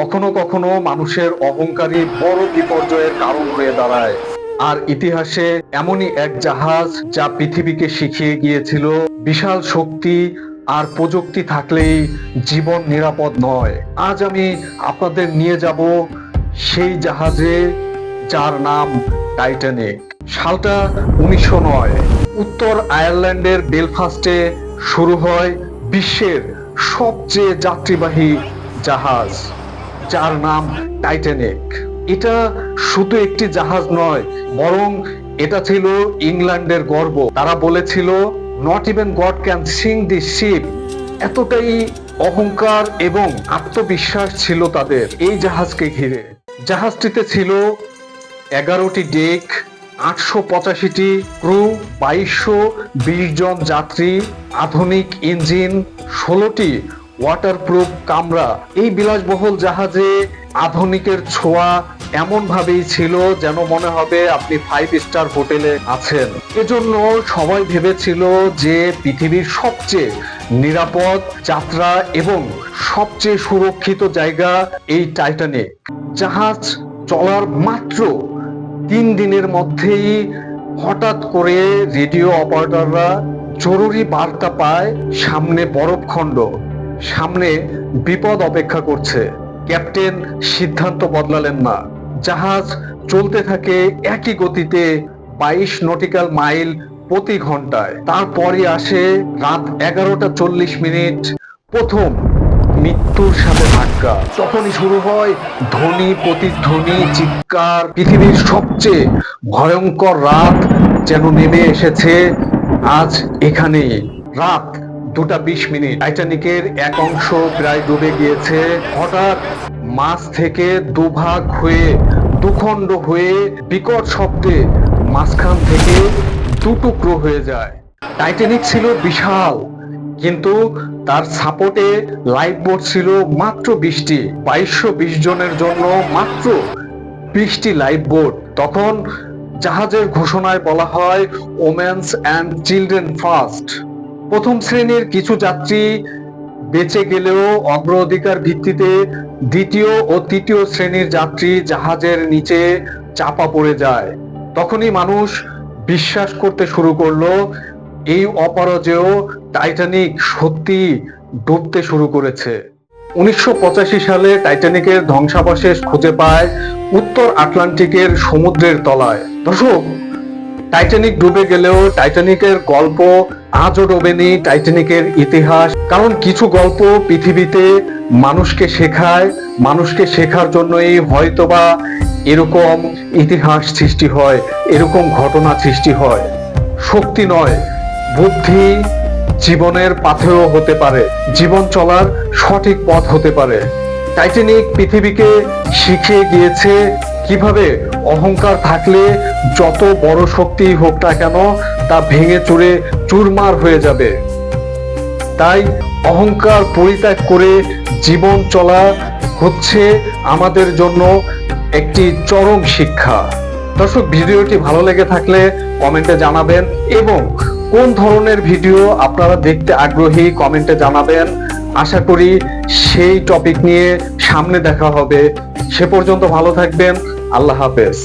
কখনো কখনো মানুষের অহংকারই বড় বিপর্যয়ের কারণ হয়ে দাঁড়ায়। আর ইতিহাসে এমনই এক জাহাজ যা পৃথিবীকে শিখিয়ে গিয়েছিল বিশাল শক্তি আর প্রযুক্তি থাকলেই জীবন নিরাপদ নয়। আজ আমি আপনাদের নিয়ে যাব সেই জাহাজে যার নাম টাইটানিক। সালটা 1909। উত্তর আয়ারল্যান্ডের বেলফাস্টে শুরু হয় বিশ্বের সবচেয়ে যাত্রীবাহী জাহাজ যার নাম টাইটানিক। এটা শুধু একটি জাহাজ নয়, বরং এটা ছিল ইংল্যান্ডের গর্ব। তারা বলেছিল, not even god can sing this sheep. এতটাই অহংকার এবং আত্মবিশ্বাস ছিল তাদের এই জাহাজকে ঘিরে। জাহাজটিতে ছিল 11টি ডেক, 885টি ক্রু, 2220 জন যাত্রী, আধুনিক ইঞ্জিন, 16টি ওয়াটারপ্রুফ কামরা। এই বিলাসবহুল জাহাজে আধুনিকের ছোঁয়া এমন ভাবেই ছিল যেন মনে হবে আপনি 5 স্টার হোটেলে আছেন। এজন্য সবাই ভেবেছিল যে পৃথিবীর সবচেয়ে নিরাপদ যাত্রা এবং সবচেয়ে সুরক্ষিত জায়গা এই টাইটানিক। জাহাজ চলার মাত্র 3 দিনের মধ্যেই হঠাৎ করে রেডিও অপারেটররা জরুরি বার্তা পায়, সামনে বরফখণ্ড, সামনে বিপদ অপেক্ষা করছে। ক্যাপ্টেন সিদ্ধান্ত বদলালেন না। জাহাজ চলতে থাকে একই গতিতে 22 নটিক্যাল মাইল প্রতি ঘন্টায়। তারপরই আসে রাত 11:40। প্রথম মৃত্যুর সাথে ধাক্কা। তখনই শুরু হয় ধ্বনি প্রতিধ্বনি, চিৎকার। পৃথিবীর সবচেয়ে ভয়ঙ্কর রাত যেন নেমে এসেছে আজ এখানে। রাত 2:20। টাইটানিকের এক অংশ প্রায় ডুবে গিয়েছে। হঠাৎ মাঝ থেকে দুভাগ হয়ে, দুখণ্ড হয়ে বিকট শব্দে মাঝখান থেকে দুটুকরো হয়ে যায়। টাইটানিক ছিল বিশাল, কিন্তু তার সাপোর্টে লাইফ বোট ছিল মাত্র 20টি। 2220 জনের জন্য মাত্র 20টি লাইফ বোট। তখন জাহাজের ঘোষণায় বলা হয়, ওমেন্স অ্যান্ড চিলড্রেন ফার্স্ট। প্রথম শ্রেণীর কিছু যাত্রী বেঁচে গেলেও অগ্রাধিকার ভিত্তিতে দ্বিতীয় ও তৃতীয় শ্রেণীর যাত্রী জাহাজের নিচে চাপা পড়ে যায়। তখনই মানুষ বিশ্বাস করতে শুরু করলো এই অপরাজেয় টাইটানিক সত্যি ডুবতে শুরু করেছে। 1985 সালে টাইটানিকের ধ্বংসাবশেষ খুঁজে পায় উত্তর আটলান্টিকের সমুদ্রের তলায়। দর্শক, টাইটানিক ডুবে গেলেও টাইটানিকের গল্প আজও ডোবেনি টাইটানিকের ইতিহাস। কারণ কিছু গল্প পৃথিবীতে মানুষকে শেখায়, মানুষকে শেখার জন্যই হয়তোবা এরকম ইতিহাস সৃষ্টি হয়, এরকম ঘটনা সৃষ্টি হয়। শক্তি নয়, বুদ্ধি জীবনের পাথেয় হতে পারে, জীবন চলার সঠিক পথ হতে পারে। টাইটানিক পৃথিবীকে শিখিয়ে গিয়েছে কিভাবে অহংকার থাকলে যত বড় শক্তি হোক না কেন তা ভেঙে চুরে চুরমার হয়ে যাবে। তাই অহংকার পরিত্যাগ করে জীবন চলা হচ্ছে আমাদের জন্য একটি চরম শিক্ষা। দর্শক, ভিডিওটি ভালো লেগে থাকলে কমেন্টে জানাবেন এবং কোন ধরনের ভিডিও আপনারা দেখতে আগ্রহী কমেন্টে জানাবেন। আশা করি সেই টপিক নিয়ে সামনে দেখা হবে। সে পর্যন্ত ভালো থাকবেন। আল্লাহ হাফেজ।